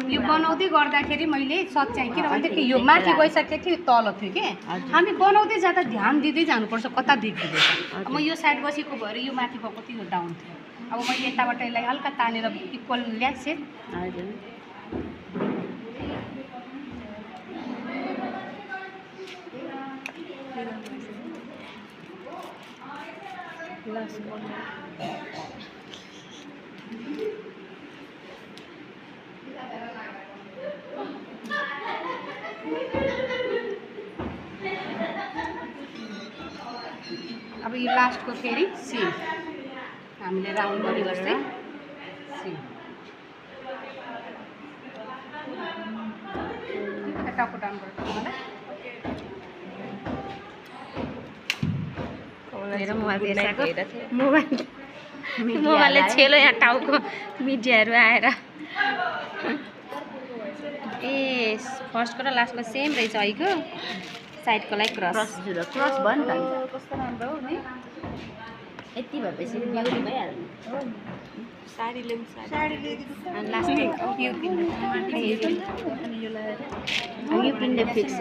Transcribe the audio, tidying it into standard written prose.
यो बनाउँदै गर्दाखेरि मैले सच्याएँ किनभने यो माथि गइसकेको थियो तल थियो कि हामी बनाउँदै जाँदा ध्यान दिँदै जानुपर्छ कता देखिँदैछ म यो साइड बसेको भएर यो माथि भएको थियो डाउन थियो अब मैले यताबाट यसलाई हल्का तानेर इक्वल ल्याक्सेँ अब यो लास्टको फेरि सिम हामीले राउन्ड गरी गर्दै सिम टाउको डाउन गर्छ मेरो मोबाइलले छेलो यहाँ टाउको मिडियाहरू आएर ए फर्स्टको र लास्टको सेम रहेछ अहिलेको साइडकोलाई क्रस क्रस भयो नि त कस्तो राम्रो हो नि यति भएपछि ब्युटी भइहाल्यो साडी ल्याउँ अनि लास्ट यो पिन्ने फिक्स